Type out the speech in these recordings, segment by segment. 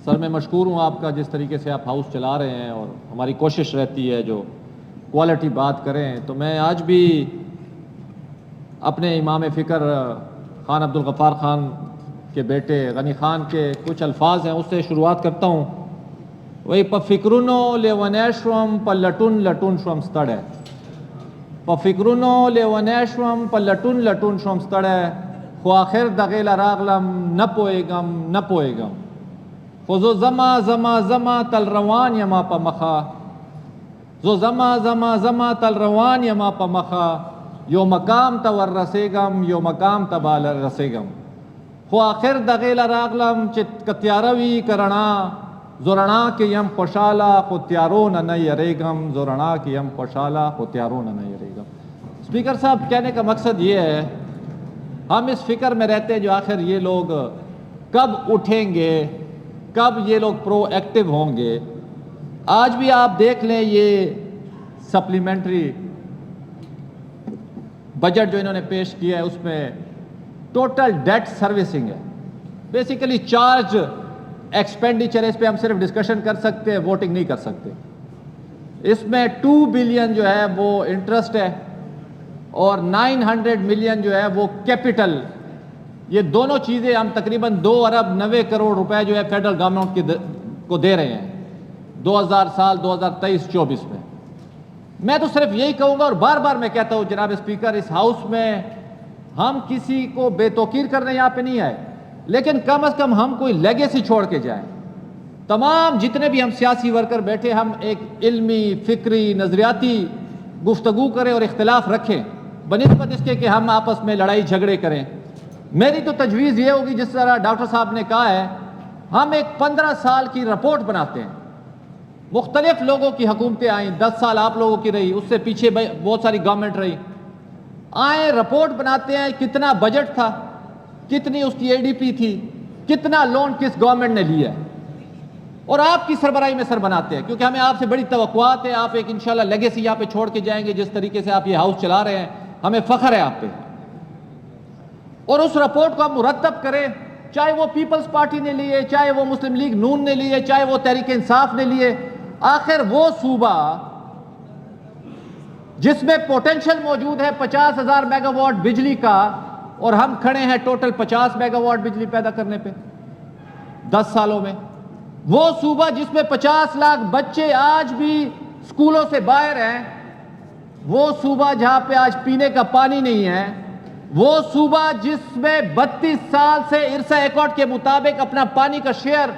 سر میں مشکور ہوں آپ کا جس طریقے سے آپ ہاؤس چلا رہے ہیں اور ہماری کوشش رہتی ہے جو کوالٹی بات کریں. تو میں آج بھی اپنے امام فکر خان عبد الغفار خان کے بیٹے غنی خان کے کچھ الفاظ ہیں اس سے شروعات کرتا ہوں. وہی پ فکرونو لیونیشوم پ لٹون لٹون شوم ستڑے پ فکرونو لیونیشوم پ لٹون لٹون شوم ستڑے خو آخر دغیل راغلم نہ پوئگم خو زما زما زما تل روان یما پا مخا زو زما زما زما تل روان یما پا مخا یو مقام تا ور رسیگم یو مقام تا بال رسیگم خو آخر دغیل راغلم چت کتیاروی کرنا زورنا کی یم خوشالا خو تیارون نہ یریگم زورنا کی یم خوشالا خو تیارون نہ یریگم. اسپیکر صاحب کہنے کا مقصد یہ ہے ہم اس فکر میں رہتے ہیں جو آخر یہ لوگ کب اٹھیں گے, کب یہ لوگ پرو ایکٹیو ہوں گے. آج بھی آپ دیکھ لیں یہ سپلیمنٹری بجٹ جو انہوں نے پیش کیا ہے اس میں ٹوٹل ڈیٹ سروسنگ ہے, بیسیکلی چارج ایکسپینڈیچر. اس پہ ہم صرف ڈسکشن کر سکتے ہیں, ووٹنگ نہیں کر سکتے. اس میں 2 بلین جو ہے وہ انٹرسٹ ہے اور 900 ملین جو ہے وہ کیپٹل. یہ دونوں چیزیں ہم تقریباً 2 ارب 90 کروڑ روپے جو ہے فیڈرل گورنمنٹ کو دے رہے ہیں 2023-24 میں. میں تو صرف یہی کہوں گا اور بار بار میں کہتا ہوں جناب اسپیکر, اس ہاؤس میں ہم کسی کو بے توقیر کرنے یہاں پہ نہیں آئے, لیکن کم از کم ہم کوئی لیگیسی چھوڑ کے جائیں. تمام جتنے بھی ہم سیاسی ورکر بیٹھے ہم ایک علمی فکری نظریاتی گفتگو کریں اور اختلاف رکھیں بنسبت اس کے کہ ہم آپس میں لڑائی جھگڑے کریں. میری تو تجویز یہ ہوگی جس طرح ڈاکٹر صاحب نے کہا ہے, ہم ایک 15 سال کی رپورٹ بناتے ہیں. مختلف لوگوں کی حکومتیں آئیں, 10 سال آپ لوگوں کی رہی, اس سے پیچھے بہت ساری گورنمنٹ رہی. آئیں رپورٹ بناتے ہیں کتنا بجٹ تھا, کتنی اس کی ADP تھی, کتنا لون کس گورنمنٹ نے لیا ہے, اور آپ کی سربراہی میں سر بناتے ہیں کیونکہ ہمیں آپ سے بڑی توقعات ہے. آپ ایک انشاءاللہ لیگیسی یہاں پہ چھوڑ کے جائیں گے. جس طریقے سے آپ یہ ہاؤس چلا رہے ہیں ہمیں فخر ہے آپ پہ, اور اس رپورٹ کو ہم مرتب کریں, چاہے وہ پیپلز پارٹی نے لیے, چاہے وہ مسلم لیگ نون نے لیے, چاہے وہ تحریک انصاف نے لیے. آخر وہ صوبہ جس میں پوٹینشل موجود ہے 50,000 میگا واٹ بجلی کا, اور ہم کھڑے ہیں ٹوٹل 50 میگا واٹ بجلی پیدا کرنے پہ 10 سالوں میں. وہ صوبہ جس میں 50 لاکھ بچے آج بھی سکولوں سے باہر ہیں, وہ صوبہ جہاں پہ آج پینے کا پانی نہیں ہے, وہ صوبہ جس میں 32 سال سے ارسا ایکٹ کے مطابق اپنا پانی کا شیئر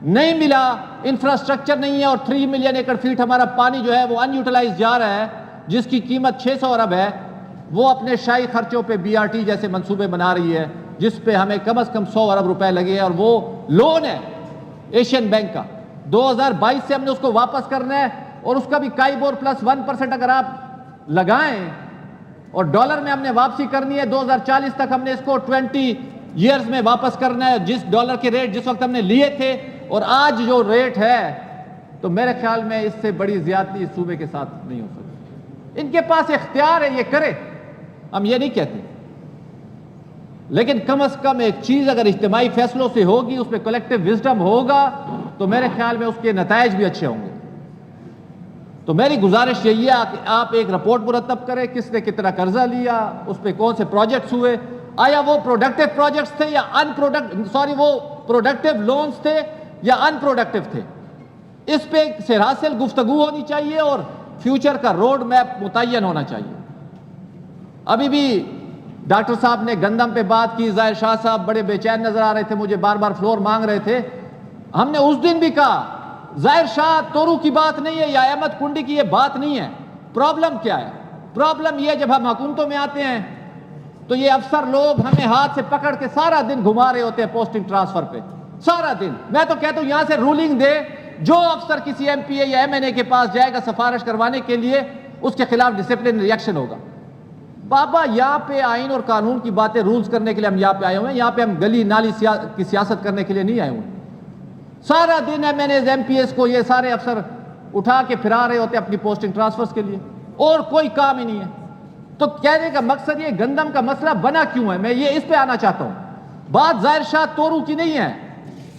نہیں ملا, انفراسٹرکچر نہیں ہے, اور 3 ملین ایکڑ فیٹ ہمارا پانی جو ہے وہ ان یوٹیلائز جا رہا ہے جس کی قیمت 600 ارب ہے. وہ اپنے شاہی خرچوں پہ BRT جیسے منصوبے بنا رہی ہے جس پہ ہمیں کم از کم 100 ارب روپے لگے ہیں, اور وہ لون ہے ایشین بینک کا. 2022 سے ہم نے اس کو واپس کرنا ہے, اور اس کا بھی کائبور پلس 1% اگر آپ لگائیں, اور ڈالر میں ہم نے واپسی کرنی ہے 2040 تک. ہم نے اس کو 20 ایئرز میں واپس کرنا ہے, جس ڈالر کے ریٹ جس وقت ہم نے لیے تھے اور آج جو ریٹ ہے, تو میرے خیال میں اس سے بڑی زیادتی اس صوبے کے ساتھ نہیں ہو سکتی. ان کے پاس اختیار ہے, یہ کرے, ہم یہ نہیں کہتے, لیکن کم از کم ایک چیز اگر اجتماعی فیصلوں سے ہوگی, اس میں کلیکٹیو وزڈم ہوگا, تو میرے خیال میں اس کے نتائج بھی اچھے ہوں گے. تو میری گزارش یہی ہے کہ آپ ایک رپورٹ مرتب کریں, کس نے کتنا قرضہ لیا, اس پہ کون سے پروجیکٹس ہوئے, آیا وہ پروڈکٹیو پروجیکٹس تھے یا وہ پروڈکٹیو لونز تھے یا ان پروڈکٹیو تھے. اس پہ سرحاصل گفتگو ہونی چاہیے اور فیوچر کا روڈ میپ متعین ہونا چاہیے. ابھی بھی ڈاکٹر صاحب نے گندم پہ بات کی, ظاہر شاہ صاحب بڑے بے چین نظر آ رہے تھے, مجھے بار بار فلور مانگ رہے تھے. ہم نے اس دن بھی کہا ظاہر شاہ تورو کی بات نہیں ہے یا احمد کنڈی کی یہ بات نہیں ہے. پرابلم کیا ہے؟ پرابلم یہ جب ہم حکومتوں میں آتے ہیں تو یہ افسر لوگ ہمیں ہاتھ سے پکڑ کے سارا دن گھما رہے ہوتے ہیں پوسٹنگ ٹرانسفر پہ, سارا دن. میں تو کہتا ہوں یہاں سے رولنگ دے, جو افسر کسی MP یا MNA کے پاس جائے گا سفارش کروانے کے لیے, اس کے خلاف ڈسپلن ریئیکشن ہوگا. بابا یہاں پہ آئین اور قانون کی باتیں رولز کرنے کے لیے ہم یہاں پہ آئے ہوئے ہیں, یہاں پہ ہم گلی نالی کی سیاست کرنے کے لیے نہیں آئے ہوئے. سارا دن MNAs MPs کو یہ سارے افسر اٹھا کے پھرا رہے ہوتے اپنی پوسٹنگ ٹرانسفرز کے لیے, اور کوئی کام ہی نہیں ہے. تو کہنے کا مقصد یہ گندم کا مسئلہ بنا کیوں ہے, میں یہ اس پہ آنا چاہتا ہوں. بات ظاہر شاہ تورو کی نہیں ہے,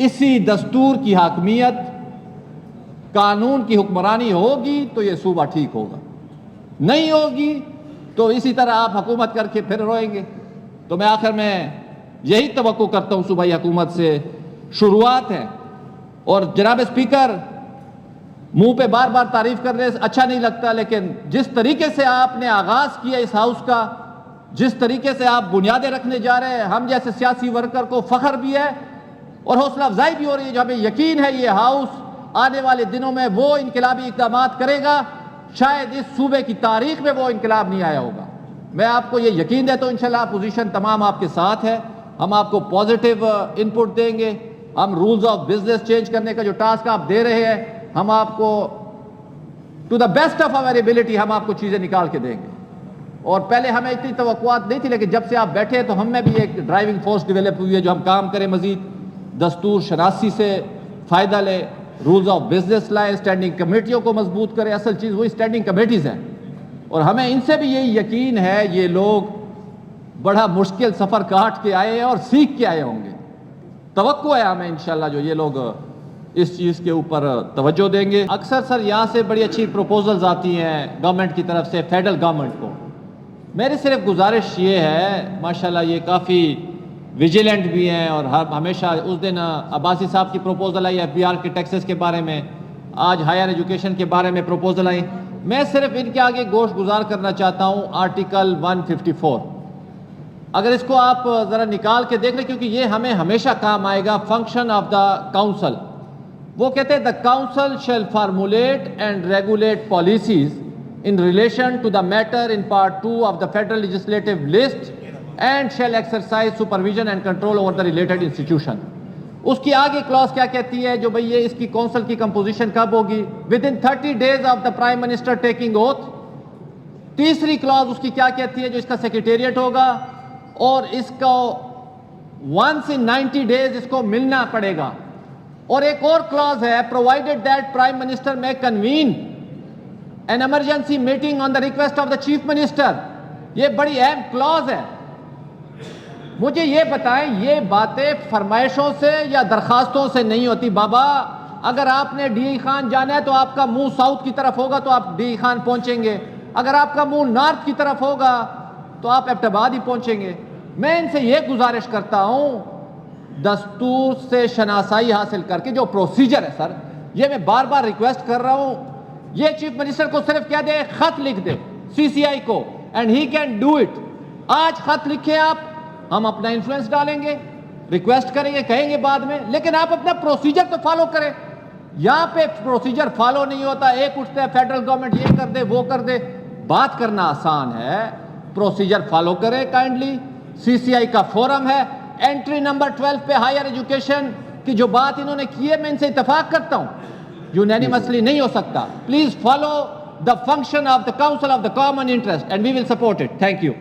اسی دستور کی حاکمیت، قانون کی حکمرانی ہوگی تو یہ صوبہ ٹھیک ہوگا، نہیں ہوگی تو اسی طرح آپ حکومت کر کے پھر روئیں گے۔ تو میں آخر میں یہی توقع کرتا ہوں صوبائی حکومت سے، شروعات ہے، اور جناب اسپیکر منہ پہ بار بار تعریف کرنے اچھا نہیں لگتا، لیکن جس طریقے سے آپ نے آغاز کیا اس ہاؤس کا، جس طریقے سے آپ بنیادیں رکھنے جا رہے ہیں، ہم جیسے سیاسی ورکر کو فخر بھی ہے اور حوصلہ افزائی بھی ہو رہی ہے، جو ہمیں یقین ہے یہ ہاؤس آنے والے دنوں میں وہ انقلابی اقدامات کرے گا، شاید اس صوبے کی تاریخ میں وہ انقلاب نہیں آیا ہوگا۔ میں آپ کو یہ یقین دیتا ہوں انشاءاللہ اپوزیشن تمام آپ کے ساتھ ہے، ہم آپ کو پازیٹیو انپٹ دیں گے، ہم رولز آف بزنس چینج کرنے کا جو ٹاسک آپ دے رہے ہیں، ہم آپ کو to the best of our ability ہم آپ کو چیزیں نکال کے دیں گے۔ اور پہلے ہمیں اتنی توقعات نہیں تھی، لیکن جب سے آپ بیٹھے ہیں تو ہم میں بھی ایک ڈرائیونگ فورس ڈیولپ ہوئی ہے جو ہم کام کریں، مزید دستور شناسی سے فائدہ لے، رولز آف بزنس لائیں، اسٹینڈنگ کمیٹیوں کو مضبوط کریں۔ اصل چیز وہی اسٹینڈنگ کمیٹیز ہیں، اور ہمیں ان سے بھی یہی یقین ہے یہ لوگ بڑا مشکل سفر کاٹ کے آئے ہیں اور سیکھ کے آئے ہوں گے۔ توقع ہے ہمیں انشاءاللہ جو یہ لوگ اس چیز کے اوپر توجہ دیں گے۔ اکثر سر یہاں سے بڑی اچھی پروپوزلز آتی ہیں گورنمنٹ کی طرف سے، فیڈرل گورنمنٹ کو۔ میری صرف گزارش یہ ہے، ماشاءاللہ یہ کافی ویجیلنٹ بھی ہیں، اور ہمیشہ اس دن عباسی صاحب کی پروپوزل آئی FBR کے ٹیکسز کے بارے میں، آج ہائر ایجوکیشن کے بارے میں پروپوزل آئی۔ میں صرف ان کے آگے گوش گزار کرنا چاہتا ہوں آرٹیکل 154، اگر اس کو آپ ذرا نکال کے دیکھ لیں، کیونکہ یہ ہمیں ہمیشہ کام آئے گا۔ فنکشن آف دا کاؤنسل، وہ کہتے ہیں دا council shell formulate and regulate policies in relation to the matter in part 2 of the federal legislative list and shall exercise supervision and control over the related institution۔ اس کی آگے class کیا کہتی ہے جو بھئی یہ اس کی کونسل کی کمپوزیشن کب ہوگی؟ within 30 days of the prime minister taking oath۔ تیسری کلاس اس کی کیا کہتی ہے جو اس کا سیکریٹریٹ ہوگا، اور اس کو once in 90 days اس کو ملنا پڑے گا۔ اور ایک اور کلاس ہے provided that prime minister may convene an emergency meeting on the request of the chief minister۔ یہ بڑی اہم کلاز ہے۔ مجھے یہ بتائیں یہ باتیں فرمائشوں سے یا درخواستوں سے نہیں ہوتی۔ بابا اگر آپ نے ڈی خان جانا ہے تو آپ کا منہ ساؤتھ کی طرف ہوگا تو آپ ڈی خان پہنچیں گے، اگر آپ کا منہ نارتھ کی طرف ہوگا تو آپ ایبٹ آباد ہی پہنچیں گے۔ میں ان سے یہ گزارش کرتا ہوں دستور سے شناسائی حاصل کر کے جو پروسیجر ہے سر، یہ میں بار بار ریکویسٹ کر رہا ہوں، یہ چیف منسٹر کو صرف کیا دے، خط لکھ دے CCI کو، and he can do it. آج خط لکھیں آپ، ہم اپنا انفلوئنس ڈالیں گے، ریکویسٹ کریں گے، کہیں گے بعد میں، لیکن آپ اپنا پروسیجر تو فالو کریں۔ یہاں پہ پروسیجر فالو نہیں ہوتا، ایک اٹھتا ہے فیڈرل گورنمنٹ یہ کر دے وہ کر دے۔ بات کرنا آسان ہے، پروسیجر فالو کریں کائنڈلی۔ CCI کا فورم ہے، انٹری نمبر 12 پہ ہائر ایجوکیشن کی جو بات انہوں نے کی ہے میں ان سے اتفاق کرتا ہوں، یونینیمسلی نہیں ہو سکتا۔ Please follow the function of the council of the common interest and we will support it. Thank you.